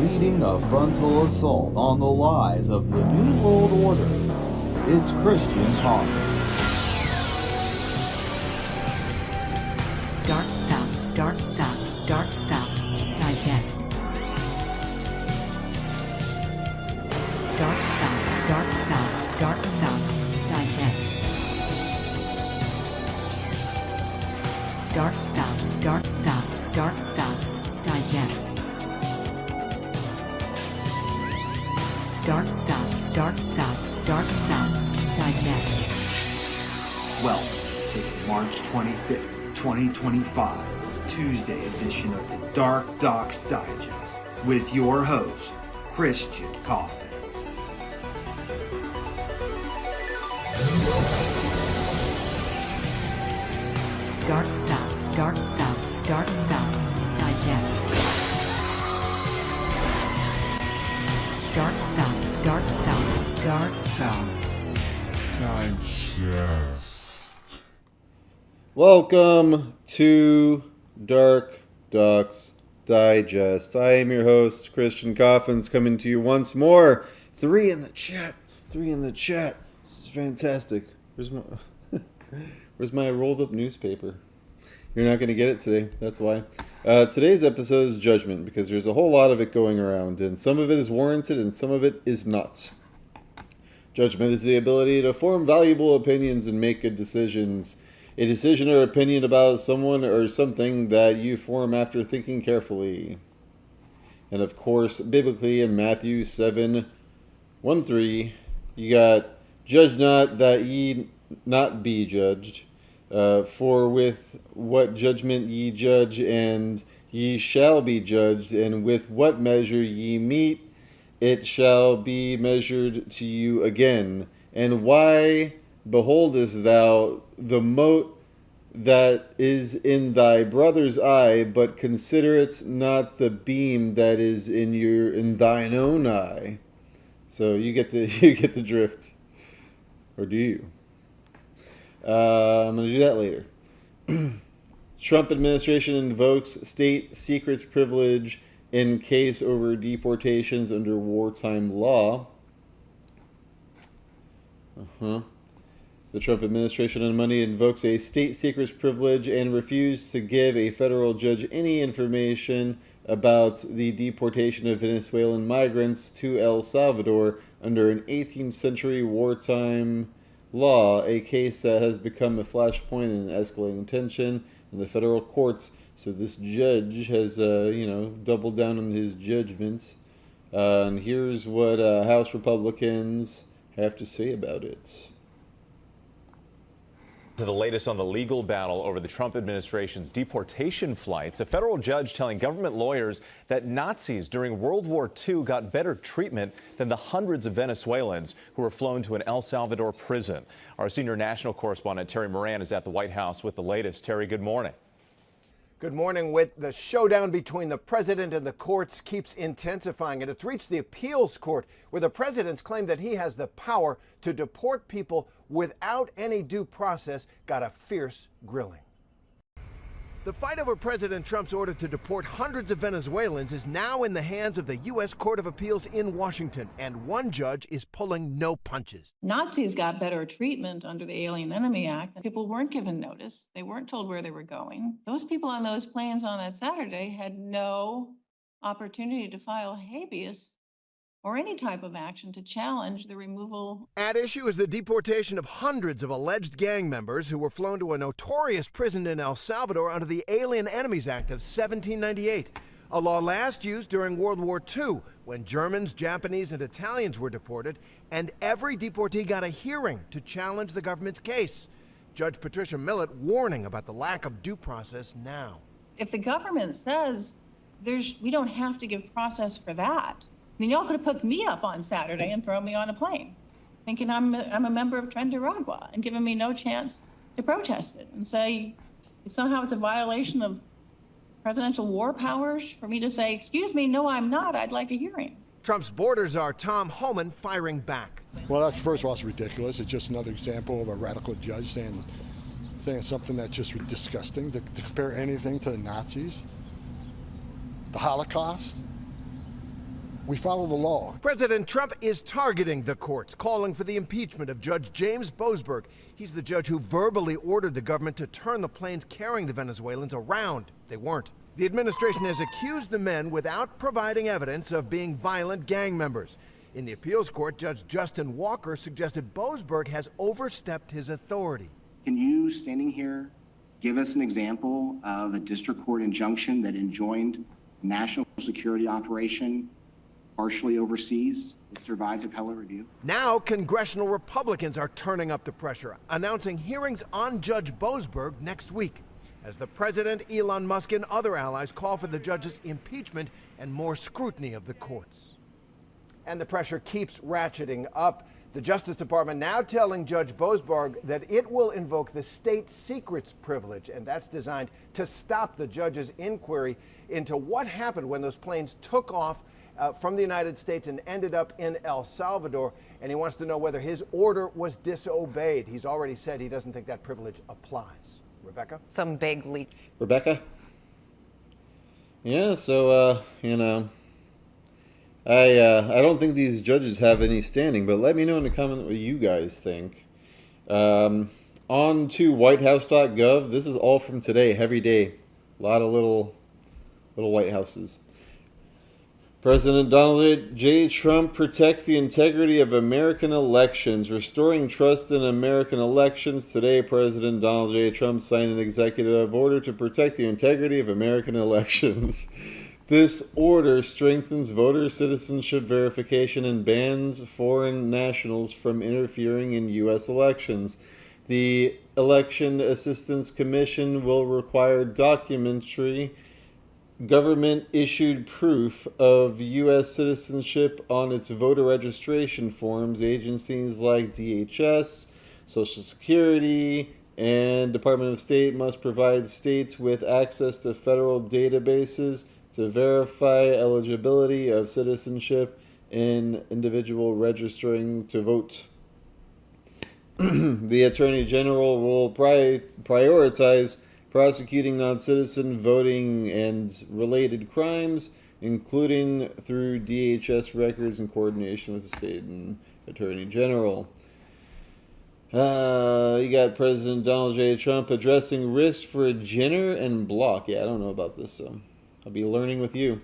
leading a frontal assault on the lies of the New World Order. It's Christian Coffins. DarkDox Digest. DarkDox Digest. DarkDox Digest. DarkDox Digest. Welcome to the March 25th, 2025, Tuesday edition of the DarkDox Digest with your host, Christian Coffins. DarkDox Digest. DarkDox Digest. Welcome to DarkDox Digest. I am your host, Christian Coffins, coming to you once more. 3 in the chat. This is fantastic. Where's my rolled up newspaper? You're not going to get it today. That's why. Today's episode is Judgment, because there's a whole lot of it going around, and some of it is warranted and some of it is not. Judgment is the ability to form valuable opinions and make good decisions. A decision or opinion about someone or something that you form after thinking carefully. And of course, biblically in Matthew 7:1-3, you got, "Judge not that ye not be judged. For with what judgment ye judge, and ye shall be judged, and with what measure ye mete, it shall be measured to you again. And why beholdest thou the mote that is in thy brother's eye, but considerest not the beam that is in thine own eye?" So you get the drift, or do you? I'm going to do that later. Trump administration invokes state secrets privilege in case over deportations under wartime law. The Trump administration on Monday invokes a state secrets privilege and refused to give a federal judge any information about the deportation of Venezuelan migrants to El Salvador under an 18th century wartime law, a case that has become a flashpoint in escalating tension in the federal courts. So this judge has, doubled down on his judgment. And here's what House Republicans have to say about it. To the latest on the legal battle over the Trump administration's deportation flights, a federal judge telling government lawyers that Nazis during World War II got better treatment than the hundreds of Venezuelans who were flown to an El Salvador prison. Our senior national correspondent Terry Moran is at the White House with the latest. Terry, good morning. Good morning. With the showdown between the president and the courts keeps intensifying, and it's reached the appeals court, where the president's claim that he has the power to deport people without any due process got a fierce grilling. The fight over President Trump's order to deport hundreds of Venezuelans is now in the hands of the U.S. Court of Appeals in Washington, and one judge is pulling no punches. Nazis got better treatment under the Alien Enemy Act. People weren't given notice. They weren't told where they were going. Those people on those planes on that Saturday had no opportunity to file habeas or any type of action to challenge the removal. At issue is the deportation of hundreds of alleged gang members who were flown to a notorious prison in El Salvador under the Alien Enemies Act of 1798, a law last used during World War II when Germans, Japanese, and Italians were deported, and every deportee got a hearing to challenge the government's case. Judge Patricia Millett warning about the lack of due process now. If the government says we don't have to give process for that, then y'all could have picked me up on Saturday and thrown me on a plane, thinking I'm a member of Trinidad and given me no chance to protest it and say somehow it's a violation of presidential war powers for me to say, "Excuse me, no, I'm not. I'd like a hearing." Trump's border czar Tom Homan firing back. Well, that's, first of all, it's ridiculous. It's just another example of a radical judge saying something that's just disgusting. To compare anything to the Nazis, the Holocaust. We follow the law. President Trump is targeting the courts, calling for the impeachment of Judge James Boasberg. He's the judge who verbally ordered the government to turn the planes carrying the Venezuelans around. They weren't. The administration has accused the men without providing evidence of being violent gang members. In the appeals court, Judge Justin Walker suggested Boasberg has overstepped his authority. Can you, standing here, give us an example of a district court injunction that enjoined national security operation partially overseas that survived appellate review? Now, congressional Republicans are turning up the pressure, announcing hearings on Judge Boasberg next week, as the president, Elon Musk, and other allies call for the judge's impeachment and more scrutiny of the courts. And the pressure keeps ratcheting up. The Justice Department now telling Judge Boasberg that it will invoke the state secrets privilege, and that's designed to stop the judge's inquiry into what happened when those planes took off from the United States and ended up in El Salvador. And he wants to know whether his order was disobeyed. He's already said he doesn't think that privilege applies. Rebecca? Some big leak. Rebecca? Yeah, so, I don't think these judges have any standing, but let me know in the comment what you guys think. On to WHITEHOUSE.GOV. This is all from today, heavy day. A lot of little White Houses. President Donald J. Trump protects the integrity of American elections, restoring trust in American elections. Today, President Donald J. Trump signed an executive order to protect the integrity of American elections. This order strengthens voter citizenship verification and bans foreign nationals from interfering in U.S. elections. The Election Assistance Commission will require documentary government-issued proof of U.S. citizenship on its voter registration forms. Agencies like DHS, Social Security, and Department of State must provide states with access to federal databases to verify eligibility of citizenship in individual registering to vote. The Attorney General will prioritize prosecuting non-citizen voting and related crimes, including through DHS records in coordination with the state and Attorney General. You got President Donald J. Trump addressing risks for Jenner and Block. Yeah, I don't know about this, so I'll be learning with you.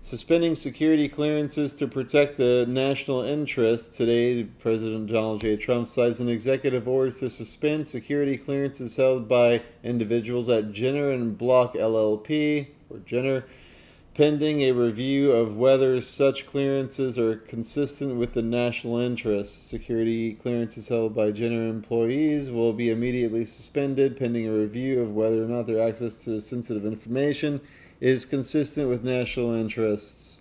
Suspending security clearances to protect the national interest. Today, President Donald J. Trump signs an executive order to suspend security clearances held by individuals at Jenner and Block LLP, or Jenner, pending a review of whether such clearances are consistent with the national interest. Security clearances held by Jenner employees will be immediately suspended pending a review of whether or not their access to sensitive information is consistent with national interests.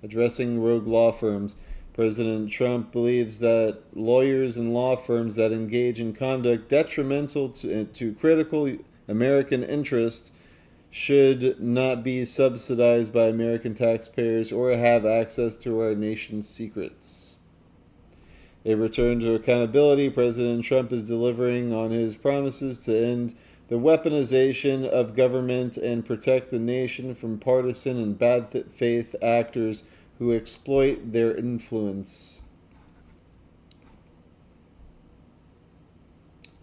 Addressing rogue law firms. President Trump believes that lawyers and law firms that engage in conduct detrimental to critical American interests should not be subsidized by American taxpayers or have access to our nation's secrets. A return to accountability. President Trump is delivering on his promises to end the weaponization of government and protect the nation from partisan and bad faith actors who exploit their influence.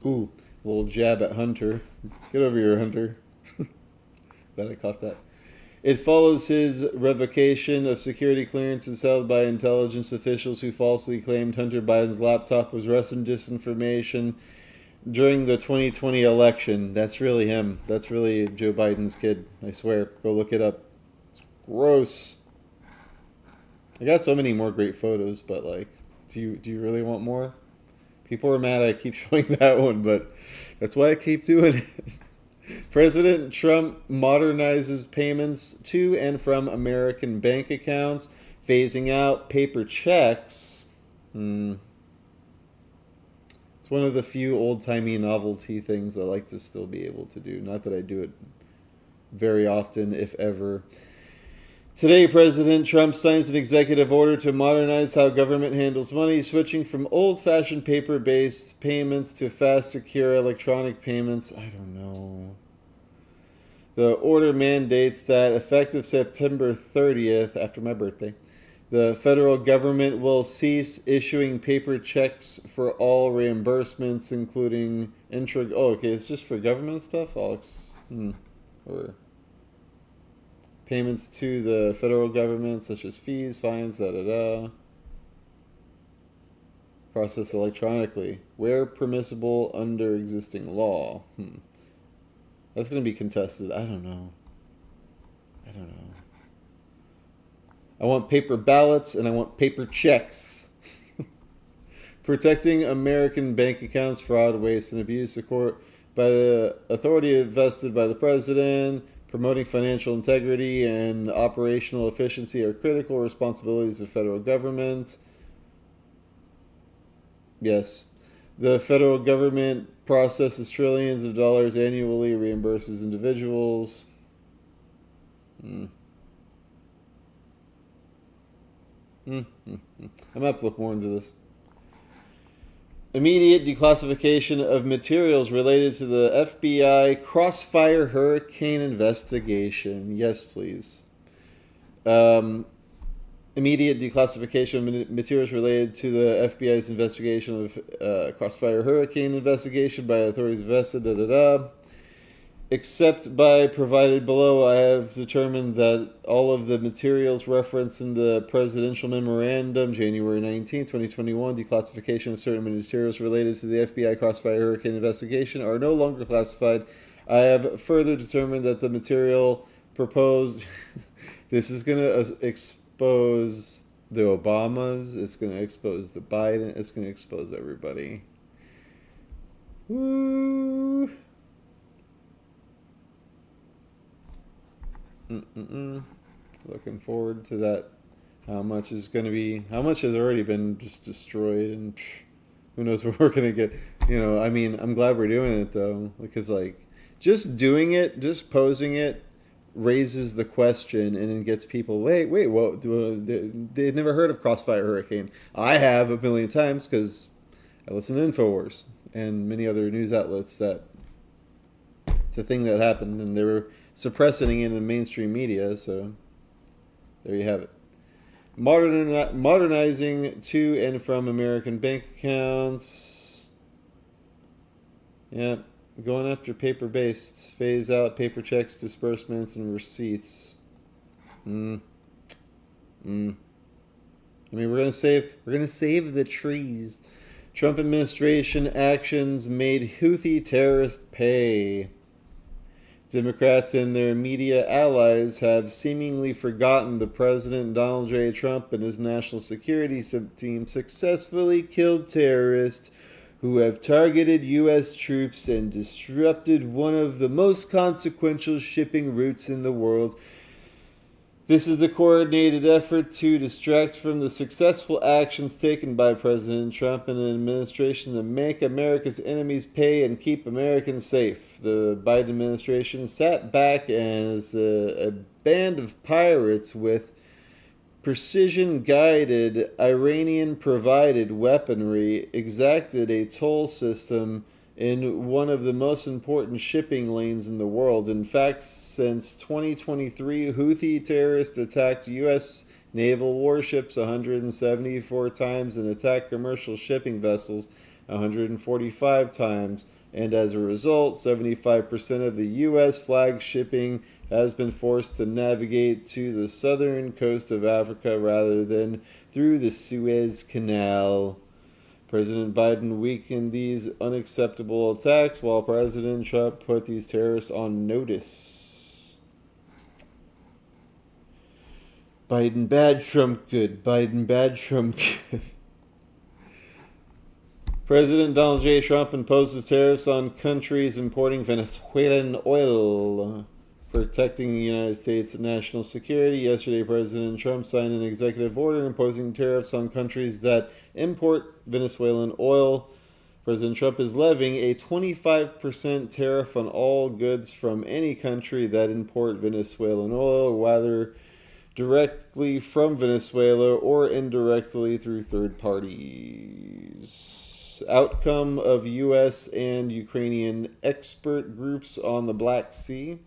Ooh, a little jab at Hunter. Get over here, Hunter. Glad I caught that. It follows his revocation of security clearances held by intelligence officials who falsely claimed Hunter Biden's laptop was Russian disinformation during the 2020 election. That's really him. That's really Joe Biden's kid. I swear. Go look it up. It's gross. I got so many more great photos, but like, do you really want more? People are mad I keep showing that one, but that's why I keep doing it. President Trump modernizes payments to and from American bank accounts, phasing out paper checks. It's one of the few old-timey novelty things I like to still be able to do. Not that I do it very often, if ever. Today, President Trump signs an executive order to modernize how government handles money, switching from old-fashioned paper-based payments to fast, secure electronic payments. I don't know. The order mandates that effective September 30th, after my birthday, the federal government will cease issuing paper checks for all reimbursements, including it's just for government stuff? Or payments to the federal government, such as fees, fines, processed electronically, where permissible under existing law. That's going to be contested. I don't know. I want paper ballots and I want paper checks. Protecting American bank accounts, fraud, waste, and abuse, by the authority vested by the president. Promoting financial integrity and operational efficiency are critical responsibilities of federal government. Yes. The federal government processes trillions of dollars annually, reimburses individuals. I'm going to have to look more into this. Immediate declassification of materials related to the FBI Crossfire Hurricane investigation. Yes, please. Immediate declassification of materials related to the FBI's investigation of Crossfire Hurricane investigation by authorities vested, Except by provided below, I have determined that all of the materials referenced in the presidential memorandum, January 19, 2021, declassification of certain materials related to the FBI Crossfire Hurricane investigation are no longer classified. I have further determined that the material proposed, this is going to expose the Obamas, it's going to expose the Biden, it's going to expose everybody. Woo! Looking forward to that. How much has already been just destroyed, and who knows what we're going to get. I'm glad we're doing it, though, because, just doing it, just posing it, raises the question, and it gets people, wait, what? They'd never heard of Crossfire Hurricane. I have a million times, because I listen to Infowars and many other news outlets that it's a thing that happened, and they were suppressing it in the mainstream media, so there you have it. Modernizing to and from American bank accounts. Yeah, going after paper-based. Phase out paper checks, disbursements, and receipts. We're gonna save the trees. Trump administration actions made Houthi terrorists pay. Democrats and their media allies have seemingly forgotten the President Donald J. Trump and his national security team successfully killed terrorists who have targeted U.S. troops and disrupted one of the most consequential shipping routes in the world. This is the coordinated effort to distract from the successful actions taken by President Trump and the administration to make America's enemies pay and keep Americans safe. The Biden administration sat back as a band of pirates with precision-guided, Iranian-provided weaponry exacted a toll system in one of the most important shipping lanes in the world. In fact, since 2023, Houthi terrorists attacked U.S. naval warships 174 times and attacked commercial shipping vessels 145 times. And as a result, 75% of the U.S. flag shipping has been forced to navigate to the southern coast of Africa rather than through the Suez Canal. President Biden weakened these unacceptable attacks while President Trump put these terrorists on notice. Biden bad, Trump good. Biden bad, Trump good. President Donald J. Trump imposed the tariffs on countries importing Venezuelan oil, protecting the United States national security. Yesterday, President Trump signed an executive order imposing tariffs on countries that import Venezuelan oil. President Trump is levying a 25% tariff on all goods from any country that import Venezuelan oil, whether directly from Venezuela or indirectly through third parties. Outcome of U.S. and Ukrainian expert groups on the Black Sea.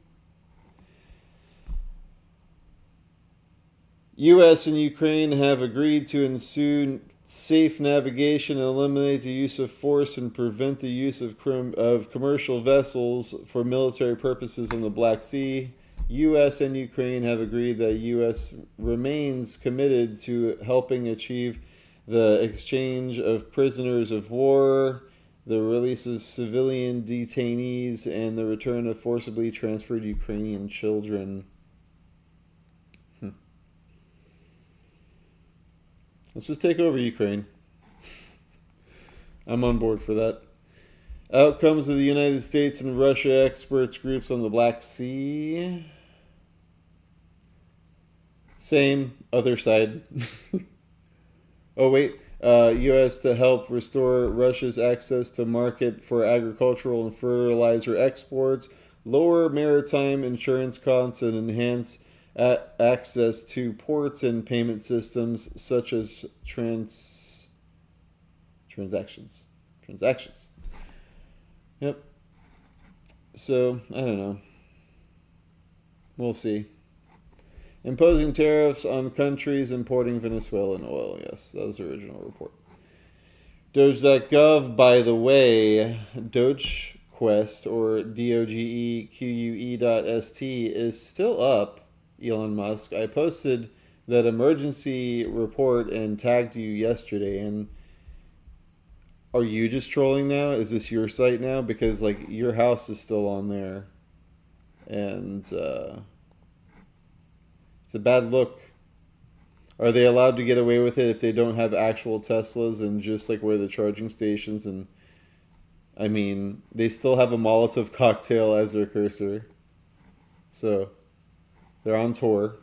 U.S. and Ukraine have agreed to ensue safe navigation and eliminate the use of force and prevent the use of commercial vessels for military purposes on the Black Sea. U.S. and Ukraine have agreed that U.S. remains committed to helping achieve the exchange of prisoners of war, the release of civilian detainees, and the return of forcibly transferred Ukrainian children. Let's just take over Ukraine. I'm on board for that. Outcomes of the United States and Russia experts groups on the Black Sea. Same, other side. Oh, wait. U.S. to help restore Russia's access to market for agricultural and fertilizer exports, lower maritime insurance costs, and enhance access to ports and payment systems such as transactions. Yep. So, I don't know. We'll see. Imposing tariffs on countries importing Venezuelan oil. Yes, that was the original report. DOGE.GOV, by the way, DOGEQUEST, or DOGEQUE.ST, is still up, Elon Musk. I posted that emergency report and tagged you yesterday, and are you just trolling now? Is this your site now? Because, like, your house is still on there. And, it's a bad look. Are they allowed to get away with it if they don't have actual Teslas and just, like, where the charging stations? And, I mean, they still have a Molotov cocktail as their cursor. So, they're on tour.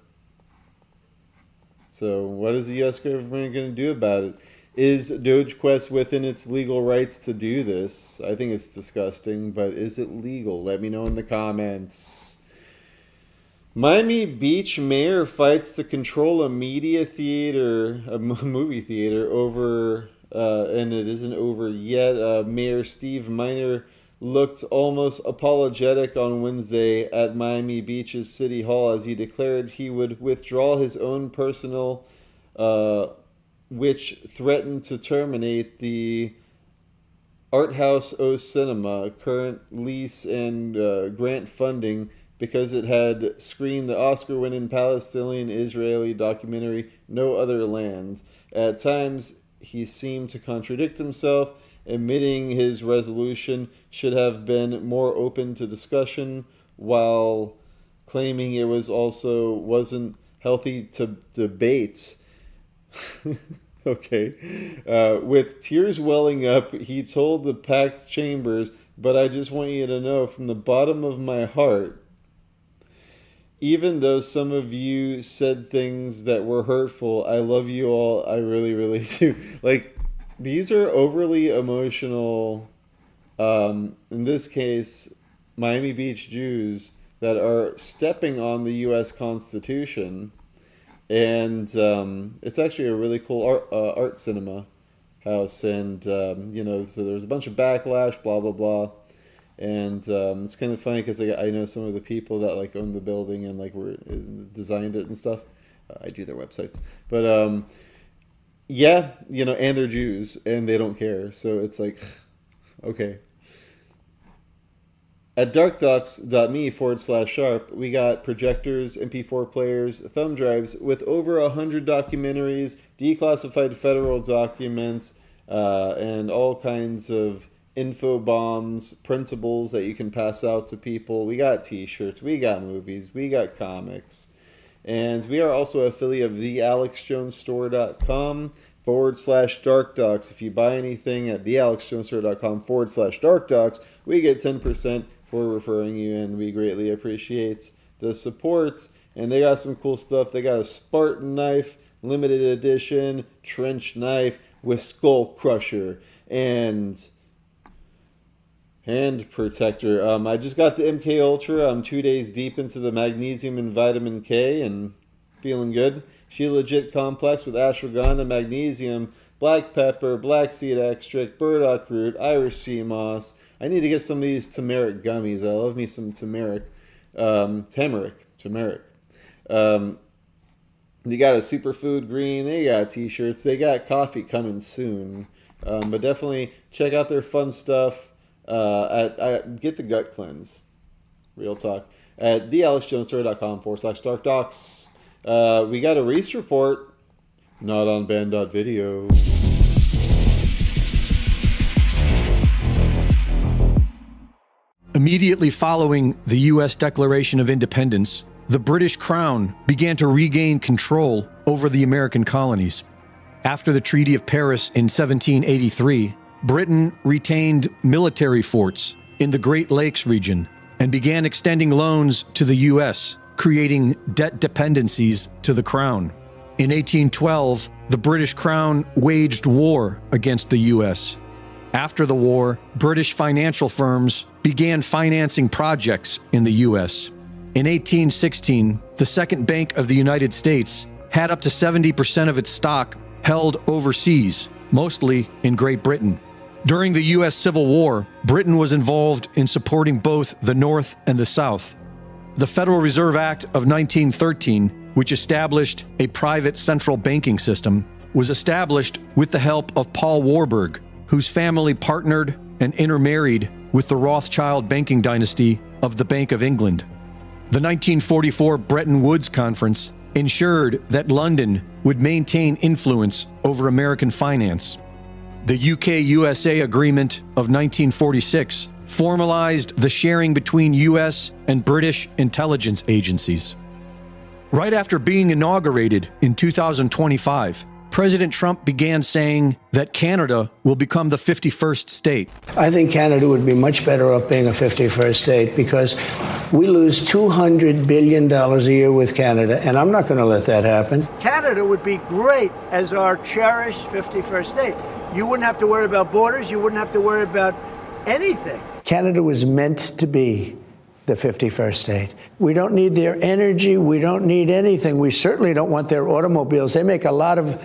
So, what is the U.S. government going to do about it? Is DOGEQUEST within its legal rights to do this? I think it's disgusting, but is it legal? Let me know in the comments. Miami Beach mayor fights to control a movie theater over, and it isn't over yet. Mayor Steve Miner looked almost apologetic on Wednesday at Miami Beach's City Hall as he declared he would withdraw his own personal which threatened to terminate the Art House O Cinema current lease and grant funding because it had screened the Oscar-winning Palestinian-Israeli documentary No Other Land. At times, he seemed to contradict himself, admitting his resolution should have been more open to discussion, while claiming it wasn't healthy to debate. Okay. With tears welling up, he told the packed chambers, "But I just want you to know from the bottom of my heart, even though some of you said things that were hurtful, I love you all. I really, really do." Like, these are overly emotional, in this case, Miami Beach Jews that are stepping on the U.S. Constitution. And it's actually a really cool art cinema house. And, so there's a bunch of backlash, blah, blah, blah. And it's kind of funny because I know some of the people that, like, own the building and, like, designed it and stuff. I do their websites. But, yeah, and they're Jews and they don't care. So it's like, okay. At darkdox.me/sharp, we got projectors, MP4 players, thumb drives with over 100 documentaries, declassified federal documents, and all kinds of info bombs, printables that you can pass out to people. We got t-shirts, we got movies, we got comics. And we are also an affiliate of thealexjonesstore.com/darkdox. If you buy anything at thealexjonesstore.com/darkdox, we get 10% for referring you, and we greatly appreciate the support. And they got some cool stuff. They got a Spartan knife, limited edition trench knife with skull crusher and hand protector. I just got the MK Ultra. I'm 2 days deep into the magnesium and vitamin K and feeling good. She legit complex with ashwagandha, magnesium, black pepper, black seed extract, burdock root, Irish sea moss. I need to get some of these turmeric gummies. I love me some turmeric. Turmeric. They got a superfood green. They got t-shirts. They got coffee coming soon. But definitely check out their fun stuff. Get the gut cleanse. Real talk. At thealexjonesstory.com/DarkDox. We got a race report. Not on band.video. Immediately following the U.S. Declaration of Independence, the British Crown began to regain control over the American colonies. After the Treaty of Paris in 1783, Britain retained military forts in the Great Lakes region and began extending loans to the U.S., creating debt dependencies to the Crown. In 1812, the British Crown waged war against the U.S. After the war, British financial firms began financing projects in the U.S. In 1816, the Second Bank of the United States had up to 70% of its stock held overseas, mostly in Great Britain. During the U.S. Civil War, Britain was involved in supporting both the North and the South. The Federal Reserve Act of 1913, which established a private central banking system, was established with the help of Paul Warburg, whose family partnered and intermarried with the Rothschild banking dynasty of the Bank of England. The 1944 Bretton Woods Conference ensured that London would maintain influence over American finance. The UK-USA Agreement of 1946 formalized the sharing between U.S. and British intelligence agencies. Right after being inaugurated in 2025, President Trump began saying that Canada will become the 51st state. I think Canada would be much better off being a 51st state because we lose $200 billion a year with Canada, and I'm not going to let that happen. Canada would be great as our cherished 51st state. You wouldn't have to worry about borders. You wouldn't have to worry about anything. Canada was meant to be the 51st state. We don't need their energy. We don't need anything. We certainly don't want their automobiles. They make a lot of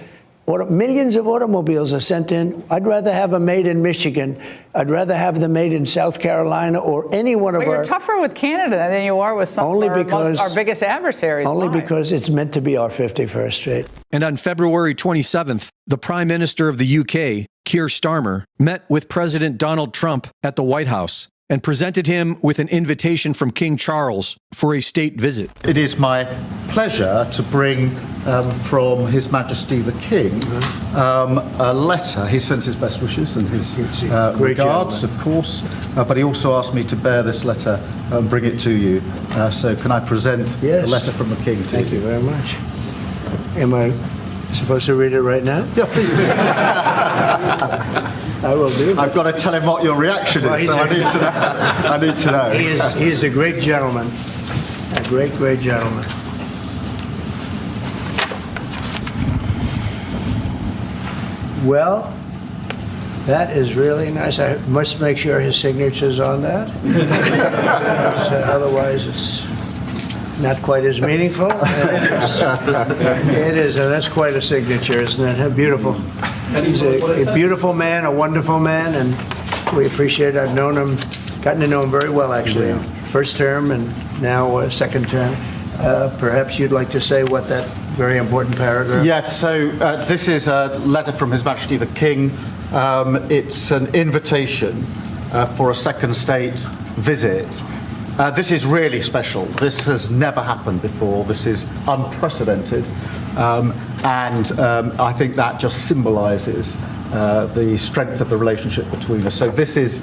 millions of automobiles are sent in. I'd rather have them made in Michigan. I'd rather have them made in South Carolina or any one of our... You're tougher with Canada than you are with some of our biggest adversaries. Only because it's meant to be our 51st state. And on February 27th, the Prime Minister of the UK, Keir Starmer, met with President Donald Trump at the White House and presented him with an invitation from King Charles for a state visit. It is my pleasure to bring from His Majesty the King a letter. He sends his best wishes and his regards, of course, but he also asked me to bear this letter and bring it to you. So can I present the letter from the King to Thank you very much. Am I supposed to read it right now? Yeah, please do. I will do. I've got to tell him what your reaction is, so I need to know. He is a great gentleman. A great, great gentleman. Well, that is really nice. I must make sure his signature's on that. Otherwise, it's not quite as meaningful. It is, and that's quite a signature, isn't it? Beautiful. He's a beautiful man, a wonderful man, and we appreciate it. I've known him, gotten to know him very well, actually. Yeah. First term and now second term. Perhaps you'd like to say what that very important paragraph? Yes, so this is a letter from His Majesty the King. It's an invitation for a second state visit. This is really special. This has never happened before. This is unprecedented. And I think that just symbolises the strength of the relationship between us. So this is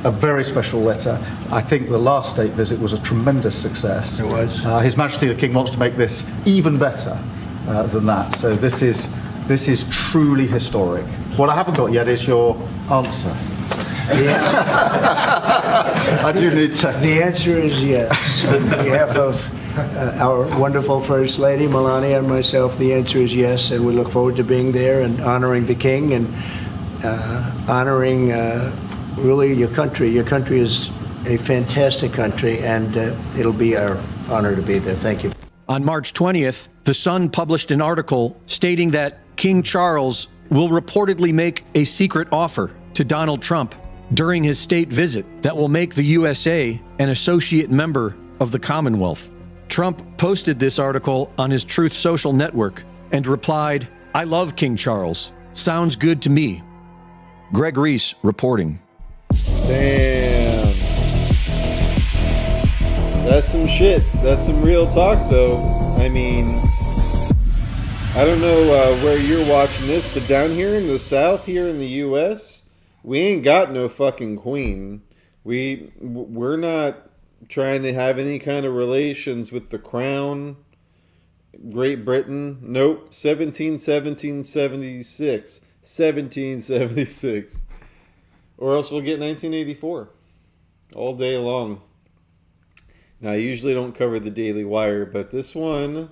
a very special letter. I think the last state visit was a tremendous success. It was. His Majesty the King wants to make this even better than that. So this is truly historic. What I haven't got yet is your answer. I do need to. The answer is yes. On behalf of our wonderful First Lady, Melania, and myself, the answer is yes, and we look forward to being there and honoring the King and honoring really your country. Your country is a fantastic country, and it'll be our honor to be there. Thank you. On March 20th, The Sun published an article stating that King Charles will reportedly make a secret offer to Donald Trump during his state visit that will make the USA an associate member of the Commonwealth. Trump posted this article on his Truth Social network and replied, "I love King Charles. Sounds good to me." Greg Reese reporting. Damn. That's some shit. That's some real talk, though. I mean, I don't know where you're watching this, but down here in the South, here in the U.S., we ain't got no fucking queen. We're not trying to have any kind of relations with the crown. Great Britain, nope. 1776. Or else we'll get 1984 all day long. Now, I usually don't cover the Daily Wire, but this one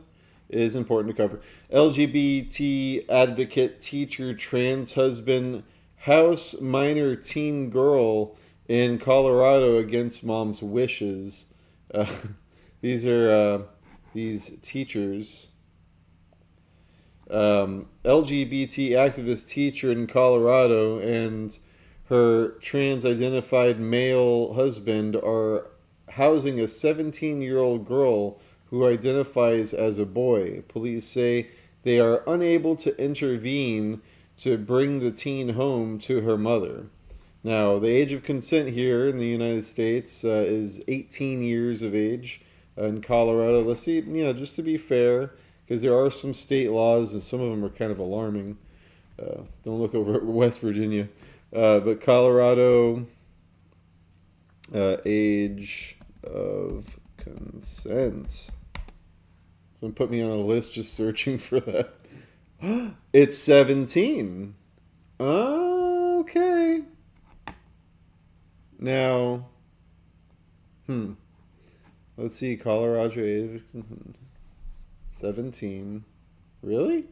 is important to cover. LGBT advocate, teacher, trans husband, house minor teen girl in Colorado against mom's wishes. These are these teachers. LGBT activist teacher in Colorado and her trans-identified male husband are housing a 17-year-old girl who identifies as a boy. Police say they are unable to intervene to bring the teen home to her mother. Now, the age of consent here in the United States is 18 years of age. In Colorado, let's see, just to be fair, because there are some state laws and some of them are kind of alarming. Don't look over at West Virginia. But Colorado, age of consent. Someone put me on a list just searching for that. It's 17. Okay. Now, let's see, Colorado age of consent. 17. Really?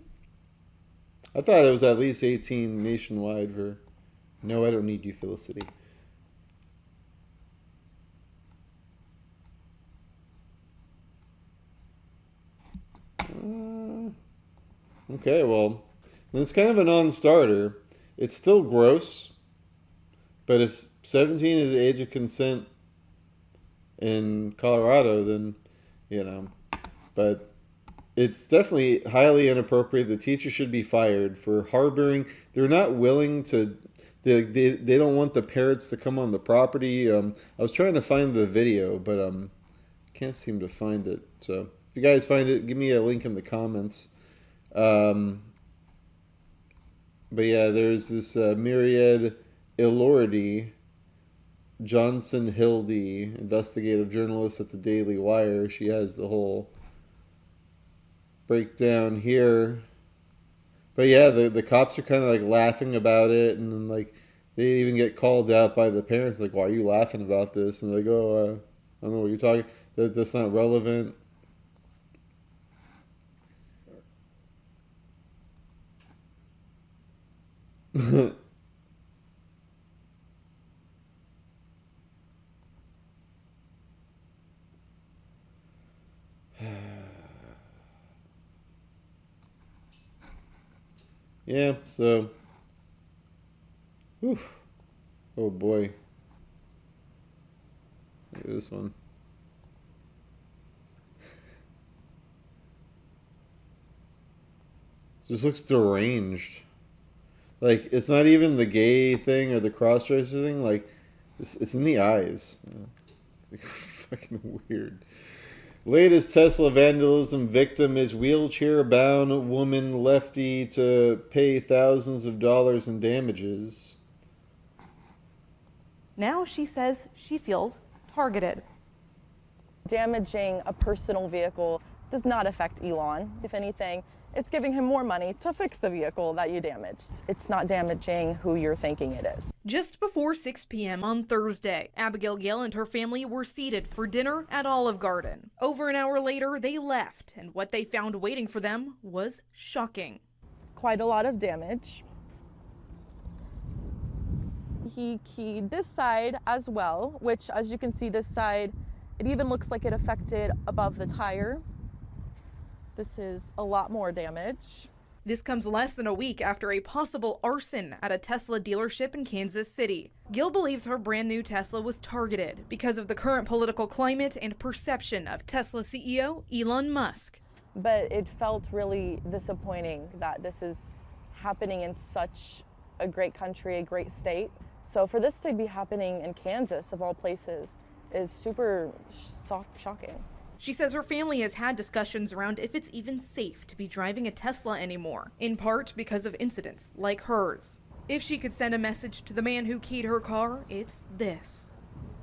I thought it was at least 18 nationwide for... No, I don't need you, Felicity. Okay, well, it's kind of a non-starter. It's still gross, but if 17 is the age of consent in Colorado, then, but it's definitely highly inappropriate. The teacher should be fired for harboring. They're not willing to... They don't want the parrots to come on the property. I was trying to find the video, but can't seem to find it. So if you guys find it, give me a link in the comments. But yeah, there's this Myriad Ilority Johnson Hildy, investigative journalist at the Daily Wire. She has the whole breakdown here. But yeah, the cops are kind of like laughing about it, and then like they even get called out by the parents, like, "Why are you laughing about this?" And they go, "I don't know what you're talking. That's not relevant." Yeah, so, oof. Oh boy. Look at this one. Just looks deranged. Like, it's not even the gay thing or the cross-dresser thing. Like, it's in the eyes. It's like fucking weird. Latest Tesla vandalism victim is wheelchair-bound woman lefty to pay thousands of dollars in damages. Now she says she feels targeted. Damaging a personal vehicle does not affect Elon. If anything, it's giving him more money to fix the vehicle that you damaged. It's not damaging who you're thinking it is. Just before 6 p.m. on Thursday, Abigail Gill and her family were seated for dinner at Olive Garden. Over an hour later, they left, and what they found waiting for them was shocking. Quite a lot of damage. He keyed this side as well, which, as you can see, this side, it even looks like it affected above the tire. This is a lot more damage. This comes less than a week after a possible arson at a Tesla dealership in Kansas City. Gill believes her brand new Tesla was targeted because of the current political climate and perception of Tesla CEO Elon Musk. But it felt really disappointing that this is happening in such a great country, a great state. So for this to be happening in Kansas, of all places, is super shocking. She says her family has had discussions around if it's even safe to be driving a Tesla anymore, in part because of incidents like hers. If she could send a message to the man who keyed her car, it's this.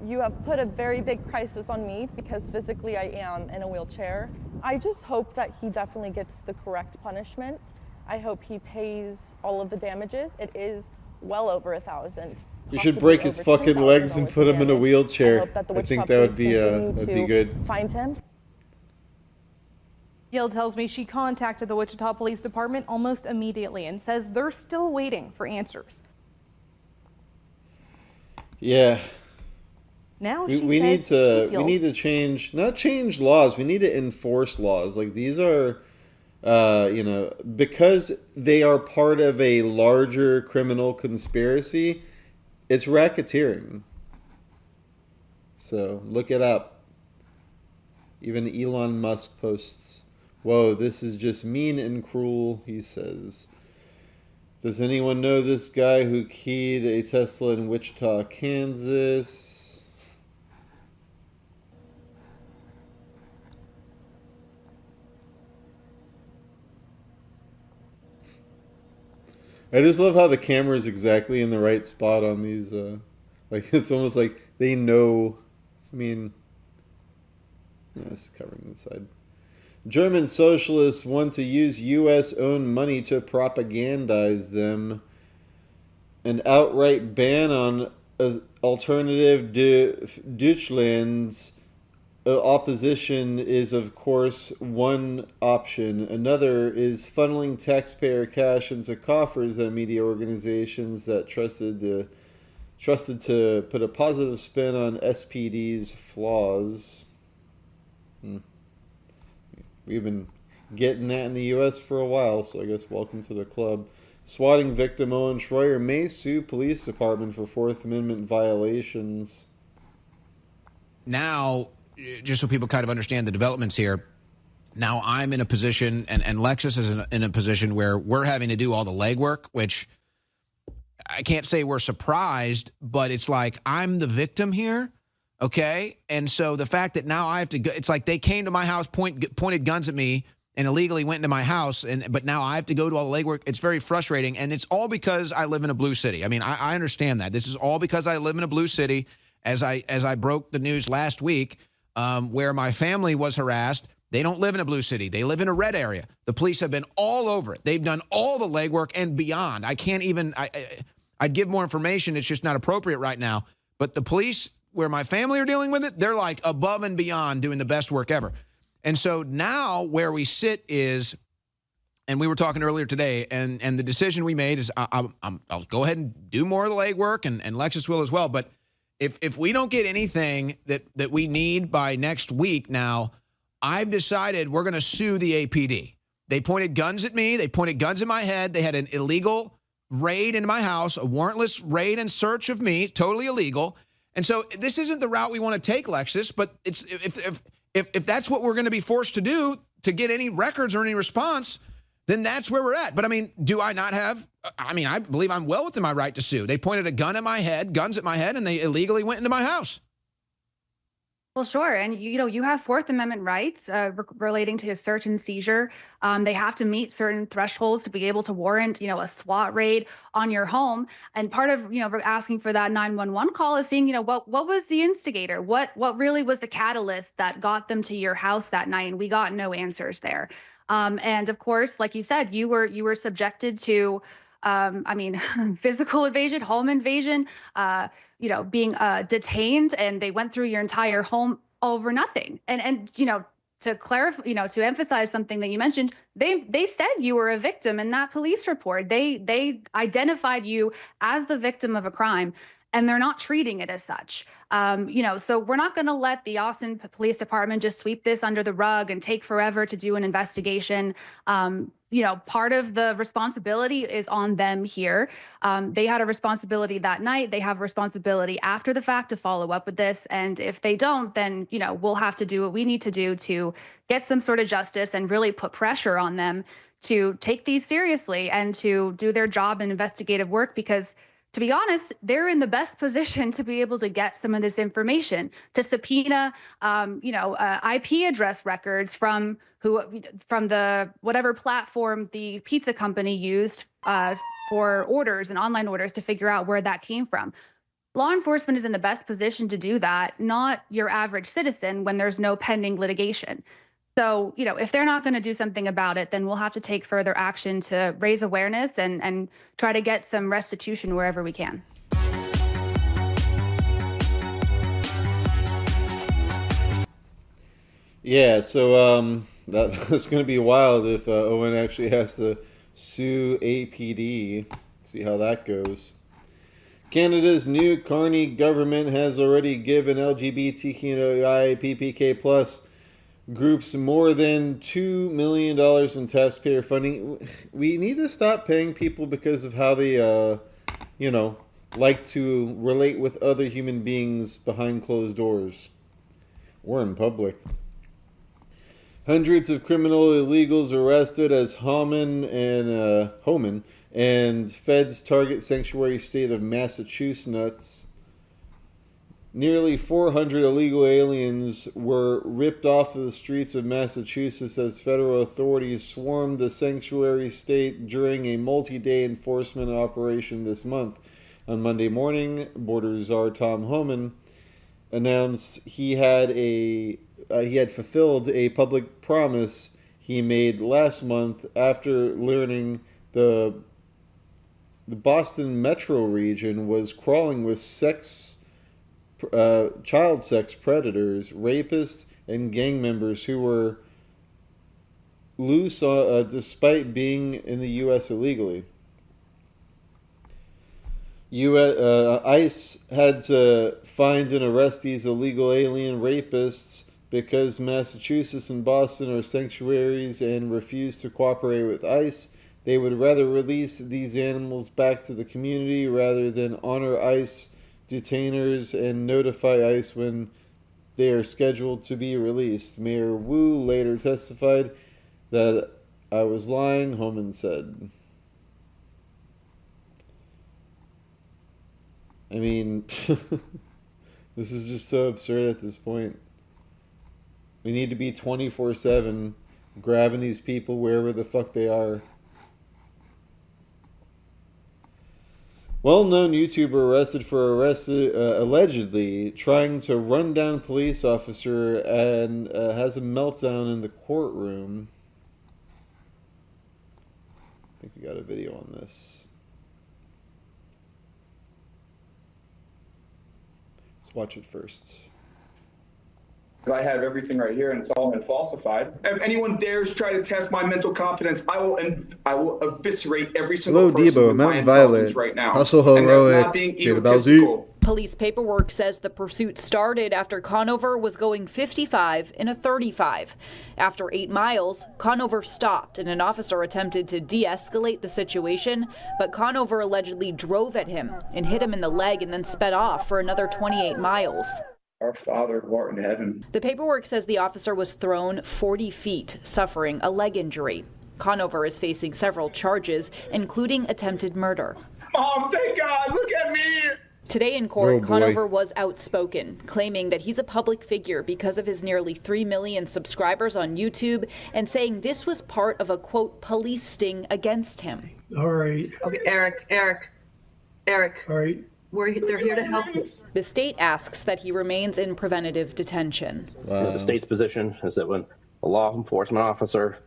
You have put a very big crisis on me because physically I am in a wheelchair. I just hope that he definitely gets the correct punishment. I hope he pays all of the damages. It is well over 1,000. You should break his fucking legs and put him in a wheelchair. I think that would be good. Find him. Gill tells me she contacted the Wichita Police Department almost immediately and says they're still waiting for answers. Yeah. Now we need to change, not change laws. We need to enforce laws. Like these are, because they are part of a larger criminal conspiracy. It's racketeering. So look it up. Even Elon Musk posts, "Whoa, this is just mean and cruel," he says. Does anyone know this guy who keyed a Tesla in Wichita, Kansas? I just love how the camera is exactly in the right spot on these. Like it's almost like they know. I mean, it's covering the side. German socialists want to use U.S.-owned money to propagandize them. An outright ban on alternative Deutschland's opposition is, of course, one option. Another is funneling taxpayer cash into coffers that media organizations that trusted to put a positive spin on SPD's flaws. We've been getting that in the U.S. for a while, so I guess welcome to the club. Swatting victim Owen Schroyer may sue police department for Fourth Amendment violations. Now, just so people kind of understand the developments here, now I'm in a position, and Lexus is in a position where we're having to do all the legwork, which I can't say we're surprised, but it's like I'm the victim here, okay? And so the fact that now I have to go, it's like they came to my house, pointed guns at me, and illegally went into my house, but now I have to go do all the legwork. It's very frustrating, and it's all because I live in a blue city. I mean, I understand that. This is all because I live in a blue city, as I broke the news last week, where my family was harassed. They don't live in a blue city. They live in a red area. The police have been all over it. They've done all the legwork and beyond. I can't even, I'd give more information. It's just not appropriate right now. But the police, where my family are dealing with it, they're like above and beyond doing the best work ever. And so now where we sit is, and we were talking earlier today, and the decision we made is I'll go ahead and do more of the legwork, and Lexus will as well. But if we don't get anything that we need by next week now, I've decided we're going to sue the APD. They pointed guns at me. They pointed guns at my head. They had an illegal raid into my house, a warrantless raid and search of me, totally illegal. And so this isn't the route we want to take, Lexus, but it's if that's what we're going to be forced to do to get any records or any response, then that's where we're at. But I mean, do I not have, I believe I'm well within my right to sue. They pointed guns at my head, and they illegally went into my house. Well, sure. And, you have Fourth Amendment rights relating to search and seizure. They have to meet certain thresholds to be able to warrant, a SWAT raid on your home. And part of, asking for that 911 call is seeing, what was the instigator? What really was the catalyst that got them to your house that night? And we got no answers there. And of course, like you said, you were subjected to physical invasion, home invasion, being detained, and they went through your entire home over nothing. And to clarify, to emphasize something that you mentioned, they said you were a victim in that police report. They identified you as the victim of a crime. and they're not treating it as such. So we're not going to let the Austin Police Department just sweep this under the rug and take forever to do an investigation. Part of the responsibility is on them here. They had a responsibility that night. They have a responsibility after the fact to follow up with this. And if they don't, then, we'll have to do what we need to do to get some sort of justice and really put pressure on them to take these seriously and to do their job in investigative work, because to be honest, they're in the best position to be able to get some of this information, to subpoena, IP address records from the whatever platform the pizza company used for orders and online orders, to figure out where that came from. Law enforcement is in the best position to do that, not your average citizen when there's no pending litigation. So, if they're not going to do something about it, then we'll have to take further action to raise awareness and try to get some restitution wherever we can. Yeah, so that's going to be wild if Owen actually has to sue APD. See how that goes. Canada's new Carney government has already given LGBTQIA+, groups more than $2 million in taxpayer funding. We need to stop paying people because of how they, like to relate with other human beings behind closed doors or in public. Hundreds of criminal illegals arrested as Homan and feds target sanctuary state of Massachusetts. Nearly 400 illegal aliens were ripped off of the streets of Massachusetts as federal authorities swarmed the sanctuary state during a multi-day enforcement operation this month. On Monday morning, Border Czar Tom Homan announced he had fulfilled a public promise he made last month after learning the Boston metro region was crawling with child sex predators, rapists, and gang members who were loose despite being in the U.S. illegally. ICE had to find and arrest these illegal alien rapists because Massachusetts and Boston are sanctuaries and refuse to cooperate with ICE. They would rather release these animals back to the community rather than honor ICE detainers and notify ICE when they are scheduled to be released. Mayor Wu later testified that I was lying, Homan said. I mean, this is just so absurd at this point. We need to be 24/7 grabbing these people wherever the fuck they are. Well-known YouTuber arrested for allegedly trying to run down police officer and has a meltdown in the courtroom. I think we got a video on this. Let's watch it first. I have everything right here, and it's all been falsified. If anyone dares try to test my mental competence, I will eviscerate every single person with my intelligence right now. Hustle heroic. Police paperwork says the pursuit started after Conover was going 55 in a 35. After 8 miles, Conover stopped and an officer attempted to de-escalate the situation, but Conover allegedly drove at him and hit him in the leg and then sped off for another 28 miles. Our Father who art in heaven. The paperwork says the officer was thrown 40 feet, suffering a leg injury. Conover is facing several charges, including attempted murder. Mom, thank God, look at me! Today in court, Conover was outspoken, claiming that he's a public figure because of his nearly 3 million subscribers on YouTube, and saying this was part of a, quote, police sting against him. All right. Okay, Eric. All right. They're here to help you. The state asks that he remains in preventative detention. The state's position is that when a law enforcement officer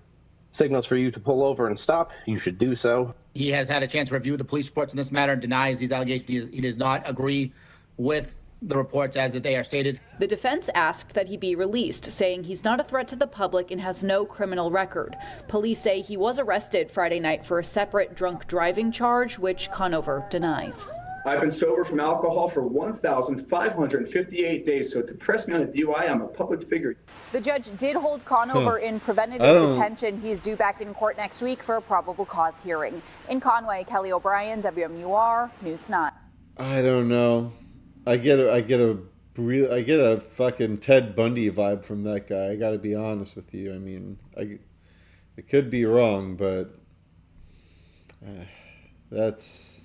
signals for you to pull over and stop, you should do so. He has had a chance to review the police reports in this matter and denies these allegations. He does not agree with the reports as that they are stated. The defense asked that he be released, saying he's not a threat to the public and has no criminal record. Police say he was arrested Friday night for a separate drunk driving charge, which Conover denies. I've been sober from alcohol for 1,558 days. So to press me on a DUI, I'm a public figure. The judge did hold Conover in preventative detention. He's due back in court next week for a probable cause hearing. In Conway, Kelly O'Brien, WMUR News 9. I don't know. I get a fucking Ted Bundy vibe from that guy. I got to be honest with you. I mean, it could be wrong, but that's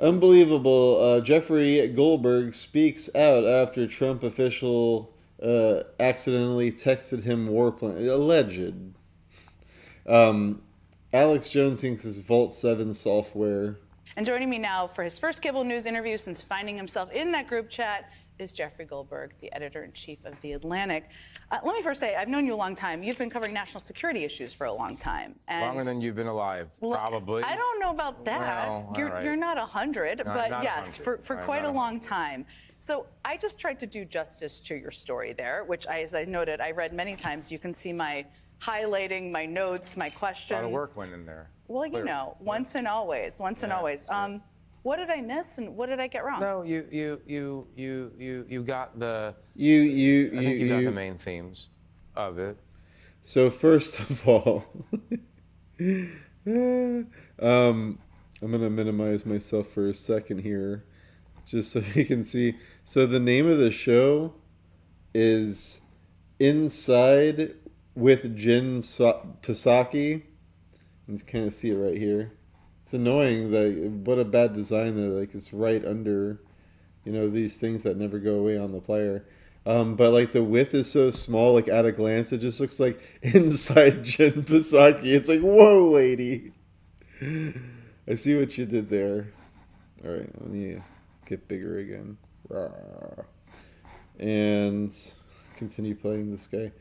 unbelievable. Jeffrey Goldberg speaks out after Trump official accidentally texted him war plan. Alleged. Alex Jones thinks it's Vault 7 software. And joining me now for his first Cable News interview since finding himself in that group chat is Jeffrey Goldberg, the editor-in-chief of The Atlantic. Let me first say, I've known you a long time. You've been covering national security issues for a long time. And longer than you've been alive, probably. I don't know about that. Well, you're not 100, No, but not yes, 100. for quite a long time. So I just tried to do justice to your story there, which, as I noted, I read many times. You can see my highlighting, my notes, my questions. A lot of work went in there. Well, you know, once and always. What did I miss and what did I get wrong? No, you got the I think You you got the main themes of it. So first of all, I'm gonna minimize myself for a second here, just so you can see. So the name of the show is Inside with Jen Psaki. You can kind of see it right here. It's annoying that what a bad design that like it's right under, these things that never go away on the player. But like the width is so small, like at a glance, it just looks like Inside Jen Psaki. It's like, whoa, lady. I see what you did there. All right, let me get bigger again. Rawr. And continue playing this guy.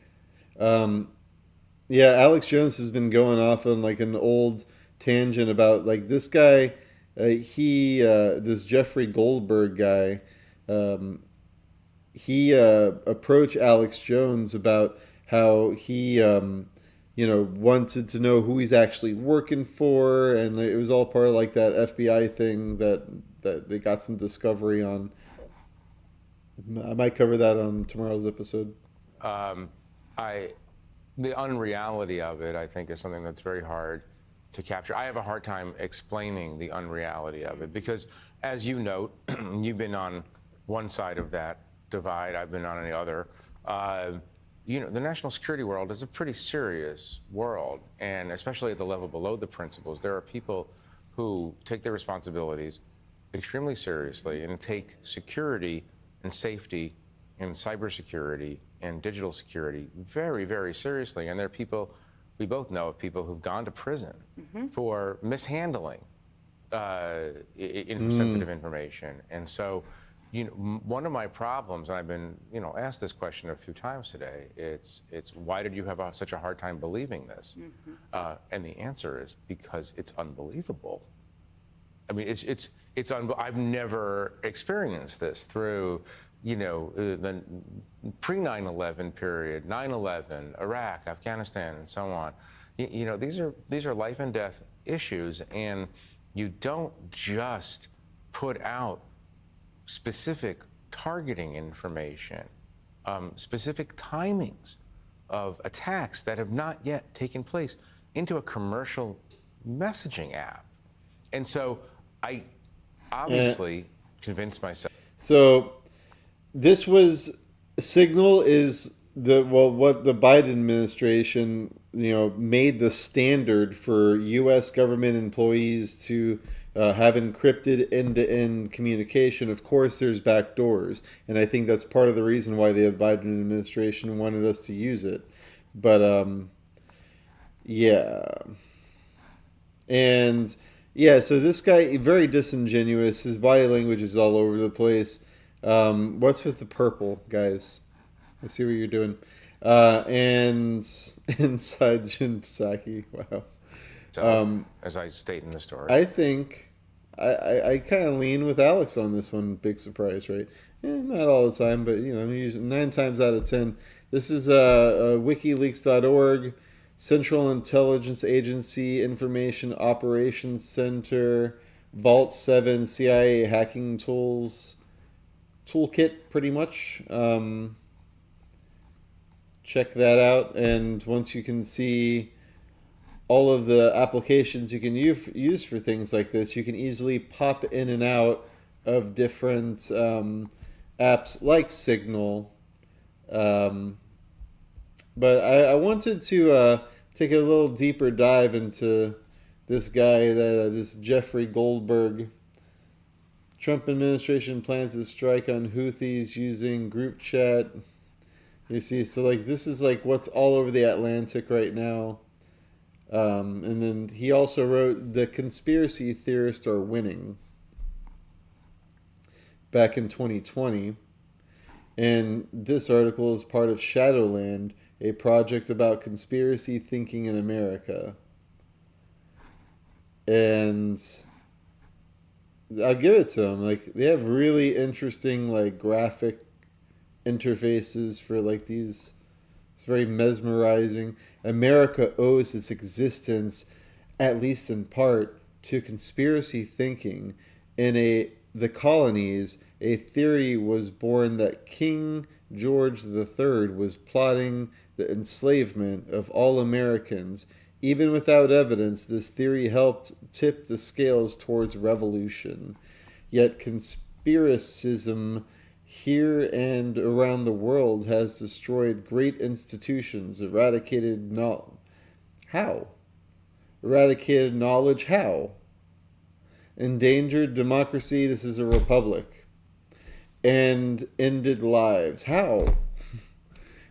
Yeah, Alex Jones has been going off on like an old tangent about like this guy, this Jeffrey Goldberg guy, he approached Alex Jones about how he, wanted to know who he's actually working for, and it was all part of like that FBI thing that they got some discovery on. I might cover that on tomorrow's episode. The unreality of it, I think, is something that's very hard to capture. I have a hard time explaining the unreality of it because, as you note, you've been on one side of that divide, I've been on the other. The national security world is a pretty serious world, and especially at the level below the principals, there are people who take their responsibilities extremely seriously and take security and safety and cybersecurity and digital security very, very seriously. And there are people, we both know of people who've gone to prison for mishandling sensitive information. And so, one of my problems, and I've been, asked this question a few times today, it's why did you have such a hard time believing this? And the answer is because it's unbelievable. I mean, I've never experienced this through the pre-9/11 period, 9/11, Iraq, Afghanistan, and so on. These are life and death issues, and you don't just put out specific targeting information, specific timings of attacks that have not yet taken place into a commercial messaging app. And so I obviously convinced myself. So this was Signal is what the Biden administration made the standard for U.S. government employees to have encrypted end-to-end communication. Of course, there's back doors, and I think that's part of the reason why the Biden administration wanted us to use it. But yeah, and yeah, so this guy very disingenuous. His body language is all over the place. What's with the purple, guys? I see what you're doing. And Inside Jen Psaki. Wow. So, as I state in the story, I think I kind of lean with Alex on this one. Big surprise, right? Not all the time, but usually 9 times out of 10. This is WikiLeaks.org. Central Intelligence Agency Information Operations Center, Vault 7, CIA hacking tools, toolkit, pretty much. Check that out, and once you can see all of the applications you can use for things like this, you can easily pop in and out of different apps like Signal. But I wanted to take a little deeper dive into this guy, this Jeffrey Goldberg. Trump administration plans to strike on Houthis using group chat. You see, so like this is like what's all over the Atlantic right now. And then he also wrote "The Conspiracy Theorists Are Winning" back in 2020. And this article is part of Shadowland, a project about conspiracy thinking in America. And I'll give it to them. Like, they have really interesting, like, graphic interfaces for, like, these. It's very mesmerizing. America owes its existence, at least in part, to conspiracy thinking. In the colonies, a theory was born that King George III was plotting the enslavement of all Americans. Even without evidence, this theory helped tip the scales towards revolution. Yet conspiracism here and around the world has destroyed great institutions, eradicated knowledge. How? Eradicated knowledge? How? Endangered democracy? This is a republic. And ended lives? How?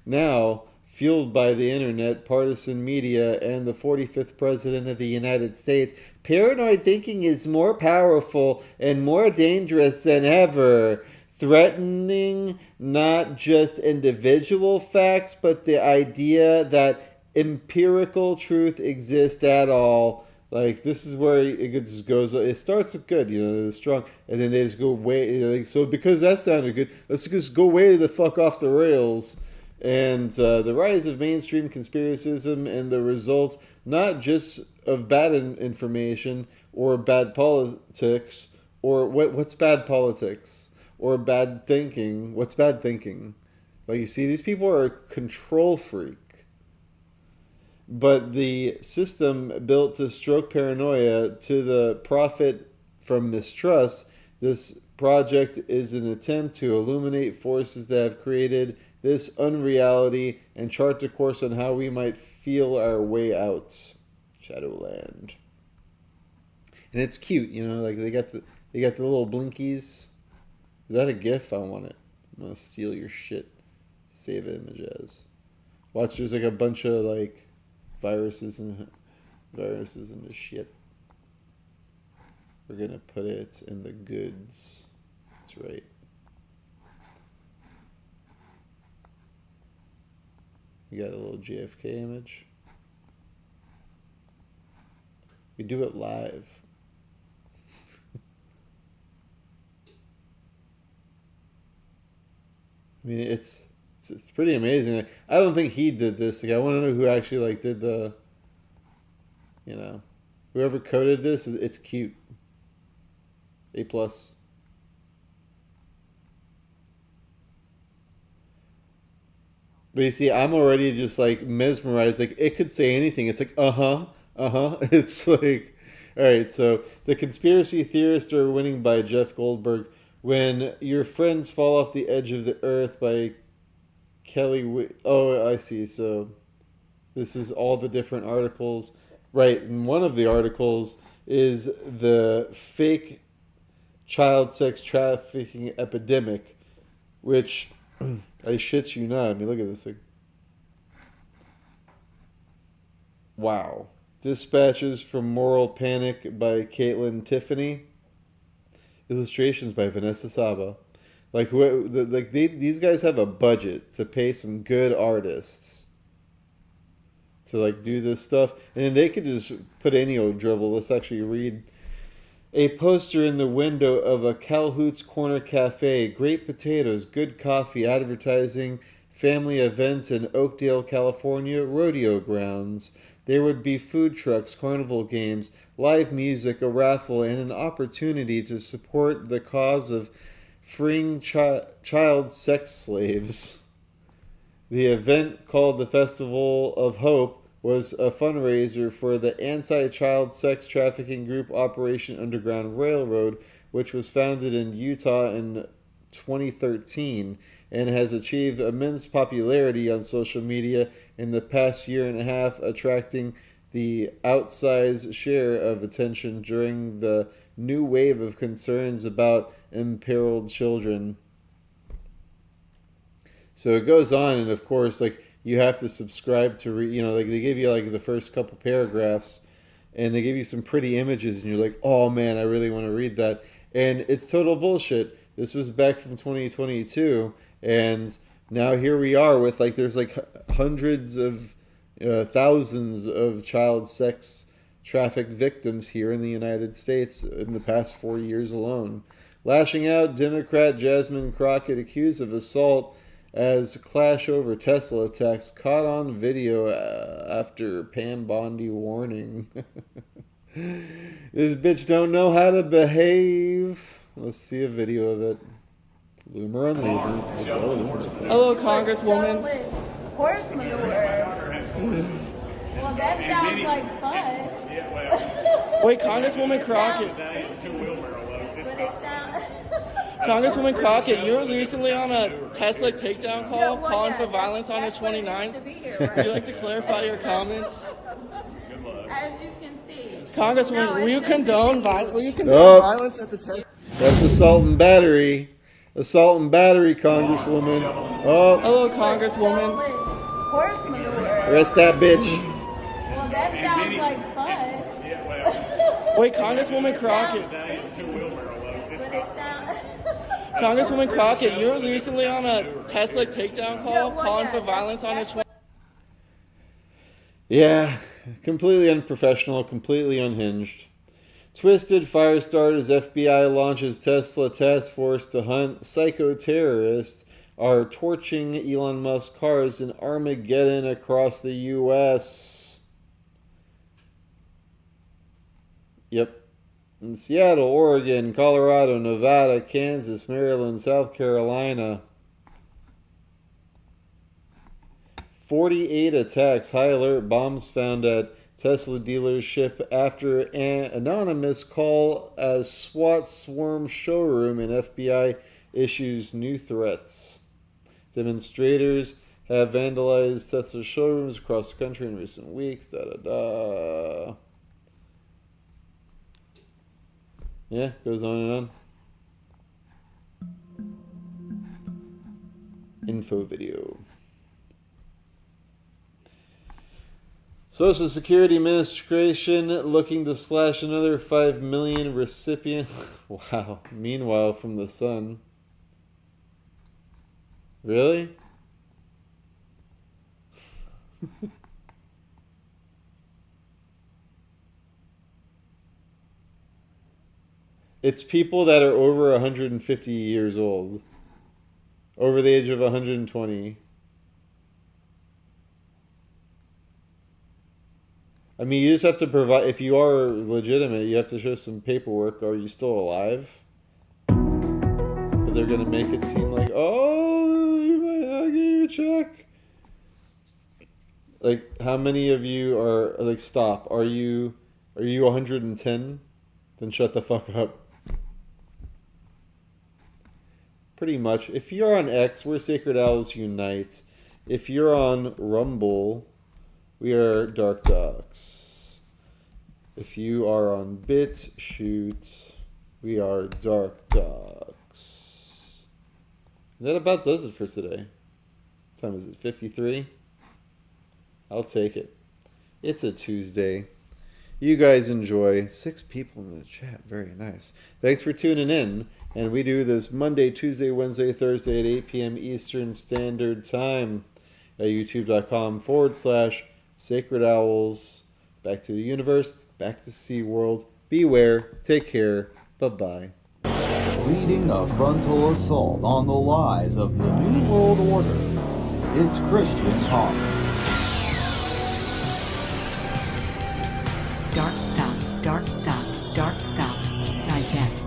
Now, fueled by the internet, partisan media, and the 45th President of the United States, paranoid thinking is more powerful and more dangerous than ever, threatening not just individual facts, but the idea that empirical truth exists at all. Like, this is where it just goes, it starts good, it's strong, and then they just go way, so because that sounded good, let's just go way the fuck off the rails. And the rise of mainstream conspiracism and the results, not just of bad information or bad politics, or what's bad politics, or bad thinking. What's bad thinking? Like, you see, these people are a control freak. But the system built to stroke paranoia to the profit from mistrust, this project is an attempt to illuminate forces that have created this unreality and chart the course on how we might feel our way out. Shadowland. And it's cute, like they got the little blinkies. Is that a GIF? I want it. I'm gonna steal your shit. Save image as. Watch, there's like a bunch of like viruses and the shit. We're gonna put it in the goods. That's right. You got a little JFK image. We do it live. I mean, it's pretty amazing. I don't think he did this. Like, I want to know who actually like did the. Whoever coded this. It's cute. A+. But you see, I'm already just like mesmerized. Like, it could say anything. It's like, It's like, all right. So The Conspiracy Theorists Are Winning by Jeff Goldberg. When Your Friends Fall Off the Edge of the Earth by Kelly. Oh, I see. So this is all the different articles. Right. And one of the articles is the fake child sex trafficking epidemic, which I shit you not. I mean, look at this thing. Wow. Dispatches from Moral Panic by Caitlin Tiffany. Illustrations by Vanessa Saba. These guys have a budget to pay some good artists to like do this stuff, and then they could just put any old dribble. Let's actually read. A poster in the window of a Calhoun's Corner Cafe. Great potatoes, good coffee. Advertising family event in Oakdale, California rodeo grounds. There would be food trucks, carnival games, live music, a raffle, and an opportunity to support the cause of freeing child sex slaves. The event, called the Festival of Hope, was a fundraiser for the anti-child sex trafficking group Operation Underground Railroad, which was founded in Utah in 2013 and has achieved immense popularity on social media in the past year and a half, attracting the outsized share of attention during the new wave of concerns about imperiled children. So it goes on, and of course, like, you have to subscribe to like, they give you like the first couple paragraphs, and they give you some pretty images, and you're like, oh man, I really want to read that. And it's total bullshit. This was back from 2022, and now here we are with, like, there's like hundreds of thousands of child sex traffic victims here in the United States in the past 4 years alone. Lashing out, Democrat Jasmine Crockett accused of assault as clash over Tesla attacks caught on video after Pam Bondi warning. This bitch don't know how to behave. Let's see a video of it. Loomer on Loomer. Hello, Congresswoman. Horse manure. Well, that sounds like fun. Wait, Congresswoman Crockett. But it sounds... Congresswoman Crockett, you were recently on a Tesla takedown call calling for violence on the 29th. Would you like to clarify your comments? As you can see. Congresswoman, will you condone violence at the Tesla? That's assault and battery. Assault and battery, Congresswoman. Oh. Hello, Congresswoman. Horse manure. Arrest that bitch. Well, that sounds like fun. Wait, Congresswoman Crockett. But it sounds... Congresswoman Crockett, you were recently on a Tesla takedown call calling for violence on the 29th. Yeah, completely unprofessional, completely unhinged. Twisted Firestarters FBI launches Tesla task force to hunt psycho-terrorists are torching Elon Musk cars in Armageddon across the U.S. Yep. In Seattle, Oregon, Colorado, Nevada, Kansas, Maryland, South Carolina. 48 attacks, high alert bombs found at Tesla dealership after an anonymous call as SWAT swarm showroom, and FBI issues new threats. Demonstrators have vandalized Tesla showrooms across the country in recent weeks. Yeah, goes on and on. Info video. Social Security Administration looking to slash another 5 million recipient. Wow. Meanwhile, from the Sun. Really? It's people that are over 150 years old. Over the age of 120. I mean, you just have to provide, if you are legitimate, you have to show some paperwork. Are you still alive? But they're going to make it seem like, oh, you might not get your check. Like, how many of you are, like, stop. Are you 110? Then shut the fuck up. Pretty much. If you're on X, we're Sacred Owls Unite. If you're on Rumble, we are DarkDox. If you are on BitChute, we are DarkDox. That about does it for today. What time is it? 53? I'll take it. It's a Tuesday. You guys enjoy. 6 people in the chat. Very nice. Thanks for tuning in. And we do this Monday, Tuesday, Wednesday, Thursday at 8 p.m. Eastern Standard Time at youtube.com/Sacred Owls. Back to the universe. Back to SeaWorld. Beware. Take care. Bye-bye. Leading a frontal assault on the lies of the New World Order. It's Christian talk. DarkDox Digest. DarkDox Digest.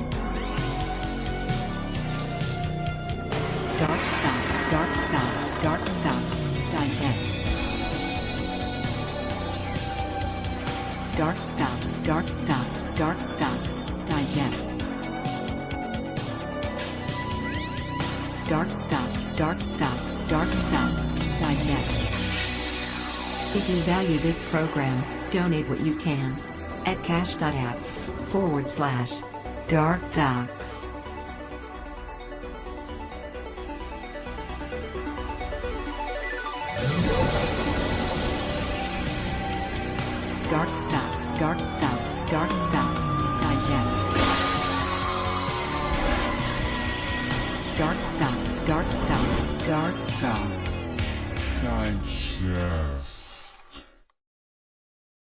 DarkDox Digest. DarkDox Digest. If you value this program, donate what you can at cash.app/DarkDox. DarkDox Digest. DarkDox Digest.